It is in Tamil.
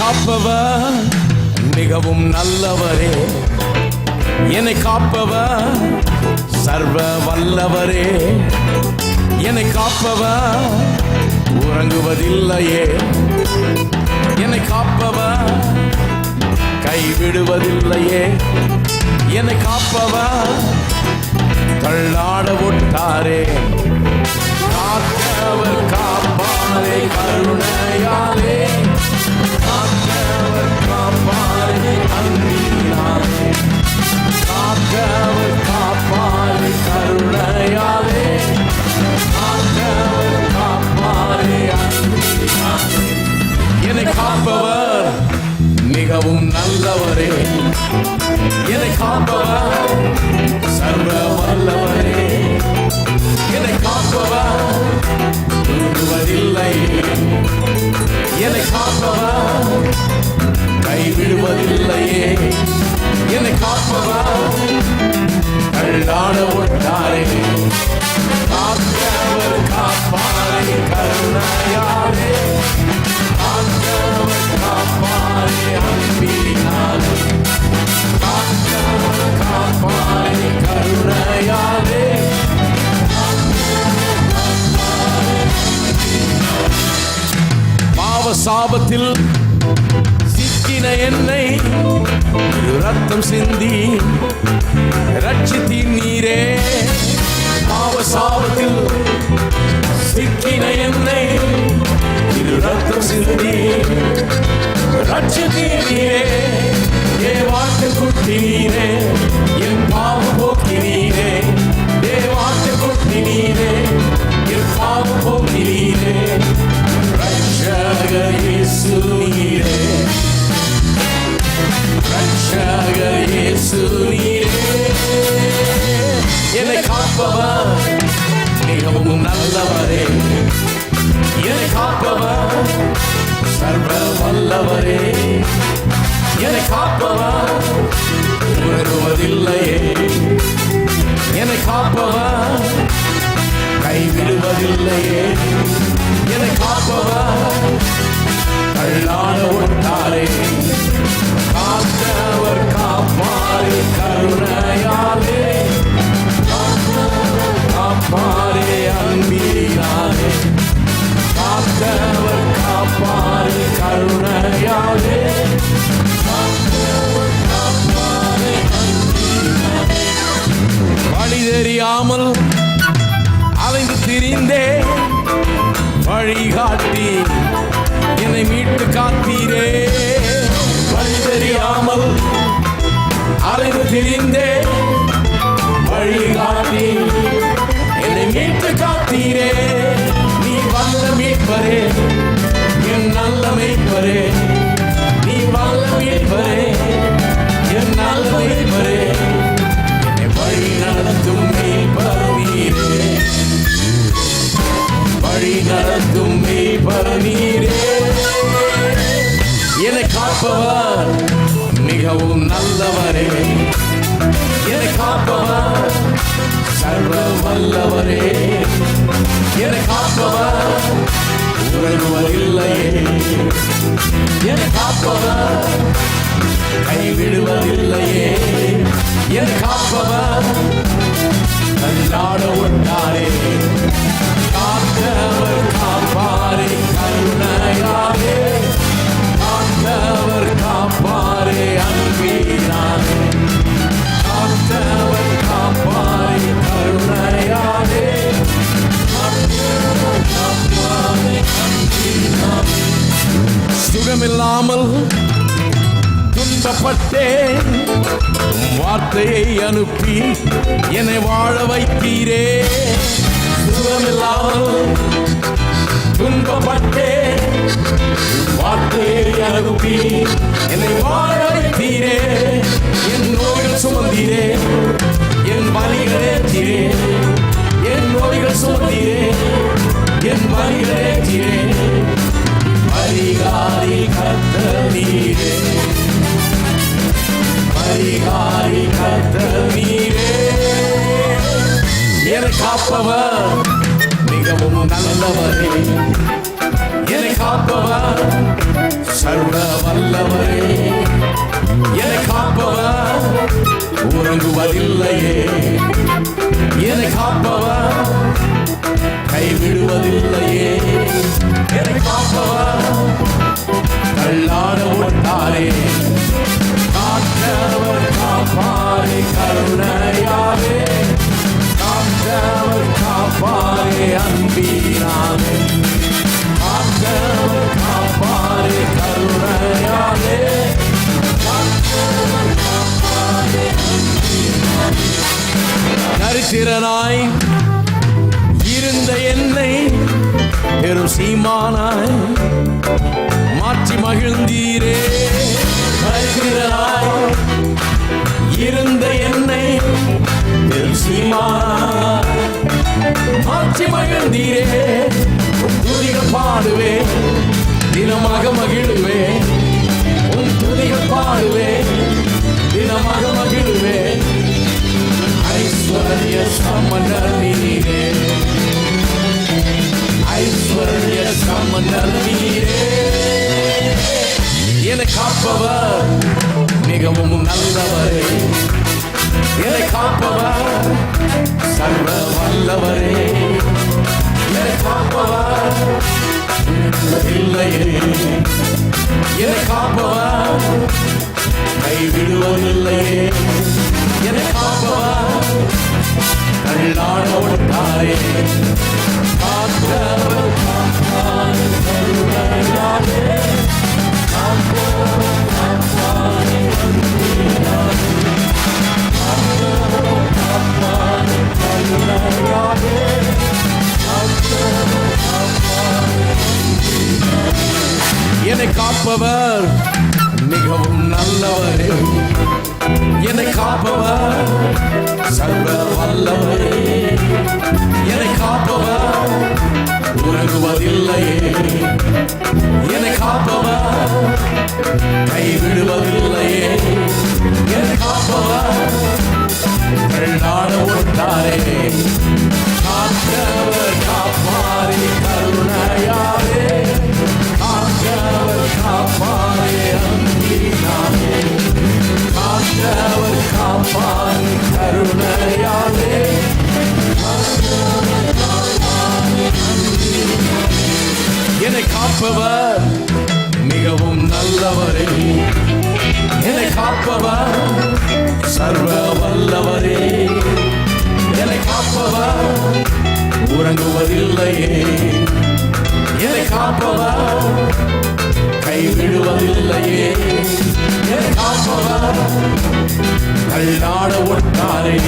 காப்பவர் மிகவும் நல்லவரே, என்னை காப்பவர் சர்வ வல்லவரே. என்னை காப்பவர் உறங்குவதில்லையே, என்னை காப்பவர் கைவிடுவதில்லையே. என்னை காப்பவர் தள்ளாட விட்டாரே. காத்தவர் காப்பாரே கருணையாலே, காத்தவர் காப்பாரே அன்பினாலே, காத்தவர் காப்பாரே கருணையாலே, காத்தவர் காப்பாரே அன்பினாலே. என்னை காப்பவர் மிகவும் நல்லவரே, என்னை காப்பவர் சர்வ வல்லவரே. என்னை காப்பவர் விடுவதில்லை, என்னை காப்பவர் கைவிடுவதில்லையே. என்னை காப்பவர் தள்ளாட விட்டாரே. காத்தவர் காப்பாரே கருணையாலே, காத்தவர் காப்பாரே அன்பினாலே, காத்தவர் காப்பாரே கருணையாலே. பாவ சாபத்தில் சிக்கின என்னை ரத்தம் சிந்தி ரட்சித்தீர் நீரே. பாவ சாபத்தில் சிக்கின என்னை ரத்தம் சிந்தி ரட்சித்தீர் நீரே. தேவாட்டு குட்டி நீரே, என் பாவம் போக்கி நீரே. தேவாட்டு குட்டி நீரே, என் பாவம் போக்கி நீரே. ரட்சகர் இயேசு நீரே, ரட்சகர் இயேசு நீரே. என்னை காப்பவர் மிகவும் நல்லவரே, என்னை காப்பவர் சர்வ வல்லவரே. என்னை காப்பவர் உணர்வதில்லையே, என்னை காப்பவர் கைவிடுவதில்லையே. என்னை காப்பவர் தள்ளாட விட்டாரே. காத்தவர் காப்பாரே கருணையாலே, காத்தவர் காப்பாரே அன்பினாலே, காத்தவர் காப்பாரே கருணையாலே, காத்தவர் காப்பாரே அன்பினாலே. வழி தெரியாமல் அலைந்து திரிந்தே வழிகாட்டி என்னை மீட்டு காத்தீரே. வழி தெரியாமல் அலைந்து திரிந்தே வழிகாட்டி என்னை மீட்டு காத்தீரே. நீ வல்ல மீட்பரே, என் நல்ல மீட்பரே. நீ வல்ல மீட்பரே, என் நல்ல மீட்பரே. என்னை வழி நடத்தும் மீட்பர் நீரே, வழி நடத்தும் மீட்பர் நீரே. என்னை காப்பவர் மிகவும் நல்லவரே, என்னை காப்பவர் சர்வ வல்லவரே. என்னை காப்பவர் உறங்குவதில்லையே, என்னை காப்பவர் கைவிடுவதில்லையே. என்னை காப்பவர் தள்ளாட விட்டாரே. காத்தவர் காப்பாரே கருணையாலே, காத்தவர் காப்பாரே அன்பினாலே, காத்தவர் காப்பாரே கருணையாலே, காத்தவர் காப்பாரே அன்பினாலே. சுகமில்லாமல் துன்பப்பட்டேன், வார்த்தையை அனுப்பி என்னை வாழ வைத்தீரே. சுகமில்லாமல் துன்பப்பட்டேன், வார்த்தையை அனுப்பி என்னை வாழ வைத்தீரே. என் நோய்கள் சுமந்தீரே, என் வலிகளே தீரே. என் நோய்கள் சுமந்தீரே, என் வலிகளே தீரே. பரிகாரி கர்த்தர் நீரே, பரிகாரி கர்த்தர் நீரே. என்னை காப்பவர் மிகவும் நல்லவரே, என்னை காப்பவர் சர்வ வல்லவரே, என்னை காப்பவர் உறங்குவதில்லையே, என்னை காப்பவர் கைவிடுவதில்லையே, என்னை காப்பவர் தள்ளாட விட்டாரே, காத்தவர் காப்பாரே கருணையாவே, காத்தவர் காப்பாரே அன்பினாலே, காத்தவர் காப்பாரே கருணையாலே, காத்தவர் காப்பாரே அன்பினாலே. தரித்திரனாய் இருந்த என்னை பெரும் சீமானாய் மாற்றி மகிழ்ந்தீரே, தரித்திரனாய் இருந்த என்னை பெரும் சீமானாய் மாற்றி மகிழ்ந்தீரே. உன் துதிகள் பாடுவே, தினமாக மகிழுவே, உன் துதிகள் பாடுவே, தினமாக மகிழுவே. ஐஸ்வர்ய சமணர் நீரே, ஐஸ்வர்ய சமணர் நீரே, என்னை காப்பவர் மிகவும் நல்லவரே, என்னை காப்பவர் சர்வ வல்லவரே, என்னை காப்பவர் இல்லையே, என்னை காப்பவர் கைவிடுவதில்லையே, என்னை காப்பவர் தள்ளாட விட்டாரே, காத்தவர் காப்பாரே கருணையாலே, காத்தவர் காப்பாரே அன்பினாலே, காத்தவர் காப்பாரே கருணையாலே, காத்தவர் காப்பாரே அன்பினாலே. என்னை காப்பவர் மிகவும் நல்லவரே, என்னை காப்பவர் சர்வ வல்லவரே, என்னை காப்பவர் உறங்குவதில்லையே, என்னை காப்பவர் கைவிடுவதில்லையே, என்னை காப்பவர் தள்ளாட விட்டாரே, காத்தவர் காப்பாரே கருணையாலே, காத்தவர் காப்பாரே அன்பினாலே, காத்தவர் காப்பாரே கருணையாலே, என்னை காப்பவர் மிகவும் நல்லவரே, என்னை காப்பவர் சர்வ வல்லவரே, என்னை காப்பவர் உறங்குவதில்லையே, என்னை காப்பவர் கைவிடுவதில்லையே, என்னை காப்பவர் தள்ளாட விட்டாரே,